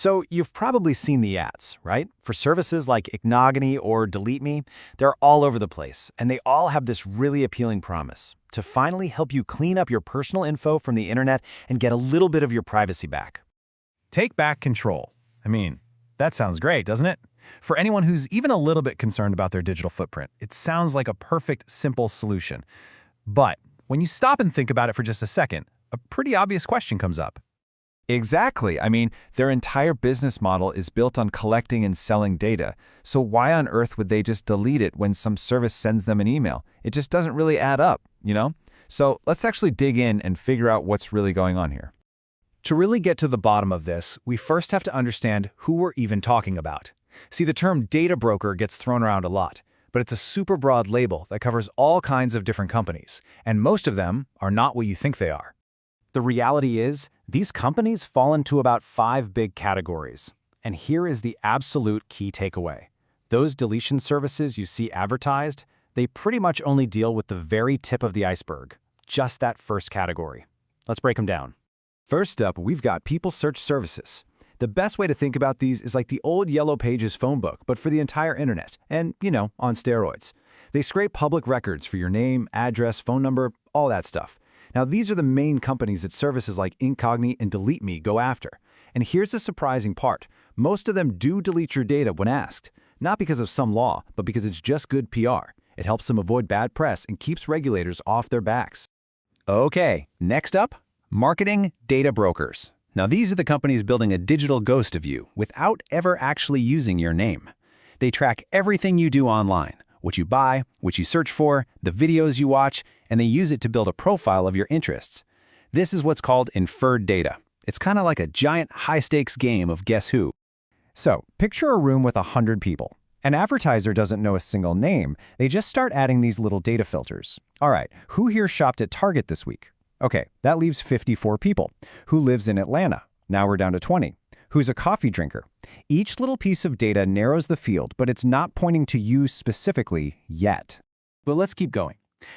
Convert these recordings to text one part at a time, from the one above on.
So you've probably seen the ads, right? For services like Incogni or DeleteMe, they're all over the place, and they all have this really appealing promise to finally help you clean up your personal info from the internet and get a little bit of your privacy back. Take back control. I mean, that sounds great, doesn't it? For anyone who's even a little bit concerned about their digital footprint, it sounds like a perfect, simple solution. But when you stop and think about it for just a second, a pretty obvious question comes up. Exactly. I mean, their entire business model is built on collecting and selling data. So why on earth would they just delete it when some service sends them an email? It just doesn't really add up, you know? So let's actually dig in and figure out what's really going on here. To really get to the bottom of this, we first have to understand who we're even talking about. See, the term data broker gets thrown around a lot, but it's a super broad label that covers all kinds of different companies, and most of them are not what you think they are. The reality is, these companies fall into about 5 big categories. And here is the absolute key takeaway. Those deletion services you see advertised, they pretty much only deal with the very tip of the iceberg, just that first category. Let's break them down. First up, we've got people search services. The best way to think about these is like the old Yellow Pages phone book, but for the entire internet, and, on steroids. They scrape public records for your name, address, phone number, all that stuff. Now, these are the main companies that services like Incogni and DeleteMe go after. And here's the surprising part. Most of them do delete your data when asked, not because of some law, but because it's just good PR. It helps them avoid bad press and keeps regulators off their backs. Okay, next up, marketing data brokers. Now, these are the companies building a digital ghost of you without ever actually using your name. They track everything you do online, what you buy, what you search for, the videos you watch, and they use it to build a profile of your interests. This is what's called inferred data. It's kind of like a giant high-stakes game of guess who. So, picture a room with 100 people. An advertiser doesn't know a single name. They just start adding these little data filters. All right, who here shopped at Target this week? Okay, that leaves 54 people. Who lives in Atlanta? Now we're down to 20. Who's a coffee drinker? Each little piece of data narrows the field, but it's not pointing to you specifically yet. But let's keep going.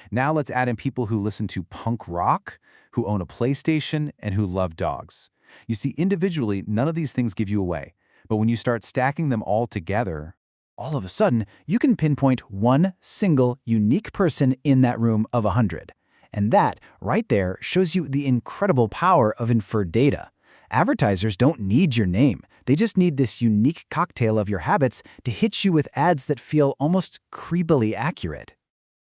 Now let's add in people who listen to punk rock, who own a PlayStation, and who love dogs. You see, individually, none of these things give you away. But when you start stacking them all together, all of a sudden, you can pinpoint one single unique person in that room of 100. And that, right there, shows you the incredible power of inferred data. Advertisers don't need your name. They just need this unique cocktail of your habits to hit you with ads that feel almost creepily accurate.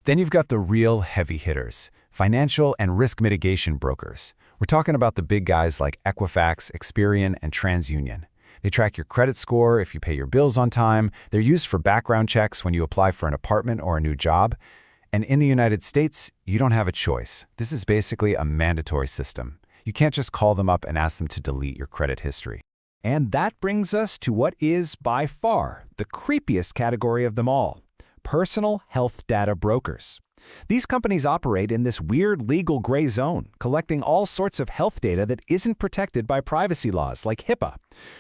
Then you've got the real heavy hitters, financial and risk mitigation brokers. We're talking about the big guys like Equifax, Experian, and TransUnion. They track your credit score if you pay your bills on time. They're used for background checks when you apply for an apartment or a new job. And in the United States, you don't have a choice. This is basically a mandatory system. You can't just call them up and ask them to delete your credit history. And that brings us to what is, by far, the creepiest category of them all: personal health data brokers. These companies operate in this weird legal gray zone, collecting all sorts of health data that isn't protected by privacy laws like HIPAA.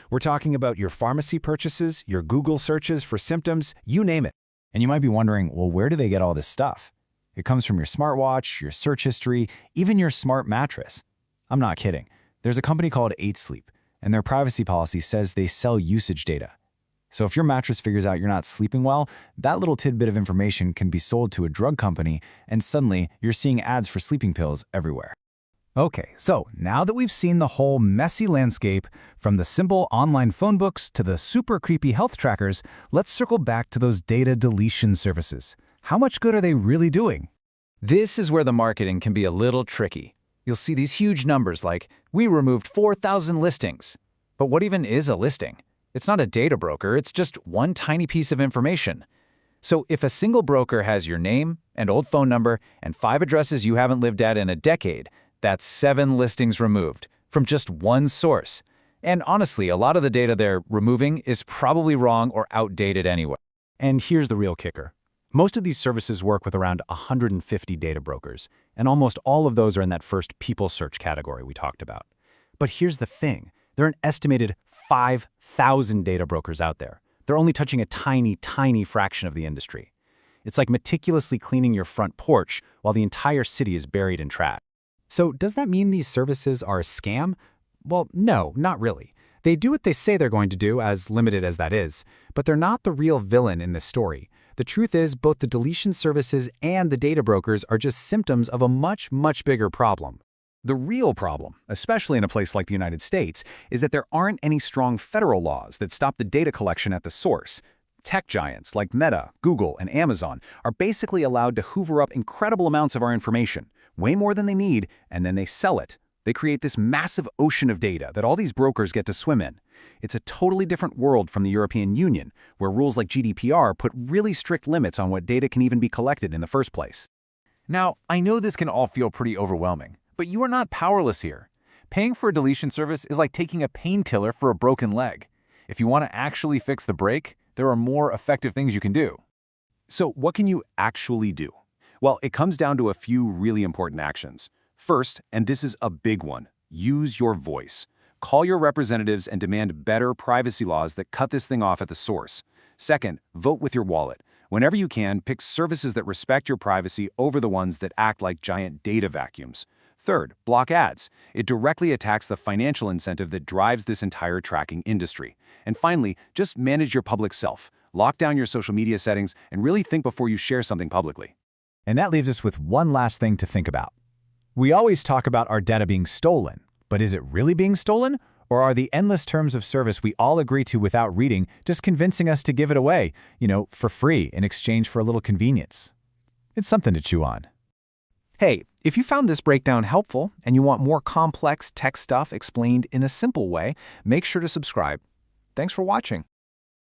We're talking about your pharmacy purchases, your Google searches for symptoms, you name it. And you might be wondering, well, where do they get all this stuff? It comes from your smartwatch, your search history, even your smart mattress. I'm not kidding. There's a company called 8 Sleep, and their privacy policy says they sell usage data. So if your mattress figures out you're not sleeping well, that little tidbit of information can be sold to a drug company, and suddenly you're seeing ads for sleeping pills everywhere. Okay, so now that we've seen the whole messy landscape, from the simple online phone books to the super creepy health trackers, let's circle back to those data deletion services. How much good are they really doing? This is where the marketing can be a little tricky. You'll see these huge numbers like, we removed 4,000 listings. But what even is a listing? It's not a data broker, it's just one tiny piece of information. So if a single broker has your name and old phone number and 5 addresses you haven't lived at in a decade, that's 7 listings removed from just one source. And honestly, a lot of the data they're removing is probably wrong or outdated anyway. And here's the real kicker. Most of these services work with around 150 data brokers, and almost all of those are in that first people search category we talked about. But here's the thing. There are an estimated 5,000 data brokers out there. They're only touching a tiny, tiny fraction of the industry. It's like meticulously cleaning your front porch while the entire city is buried in trash. So does that mean these services are a scam? Well, no, not really. They do what they say they're going to do, as limited as that is, but they're not the real villain in this story. The truth is, both the deletion services and the data brokers are just symptoms of a much, much bigger problem. The real problem, especially in a place like the United States, is that there aren't any strong federal laws that stop the data collection at the source. Tech giants like Meta, Google, and Amazon are basically allowed to hoover up incredible amounts of our information, way more than they need, and then they sell it. They create this massive ocean of data that all these brokers get to swim in. It's a totally different world from the European Union, where rules like GDPR put really strict limits on what data can even be collected in the first place. Now, I know this can all feel pretty overwhelming, but you are not powerless here. Paying for a deletion service is like taking a painkiller for a broken leg. If you want to actually fix the break, there are more effective things you can do. So what can you actually do? Well, it comes down to a few really important actions. First, and this is a big one, use your voice. Call your representatives and demand better privacy laws that cut this thing off at the source. Second, vote with your wallet. Whenever you can, pick services that respect your privacy over the ones that act like giant data vacuums. Third, block ads. It directly attacks the financial incentive that drives this entire tracking industry. And finally, just manage your public self. Lock down your social media settings and really think before you share something publicly. And that leaves us with one last thing to think about. We always talk about our data being stolen, but is it really being stolen? Or are the endless terms of service we all agree to without reading just convincing us to give it away, for free in exchange for a little convenience? It's something to chew on. Hey, if you found this breakdown helpful and you want more complex tech stuff explained in a simple way, make sure to subscribe. Thanks for watching.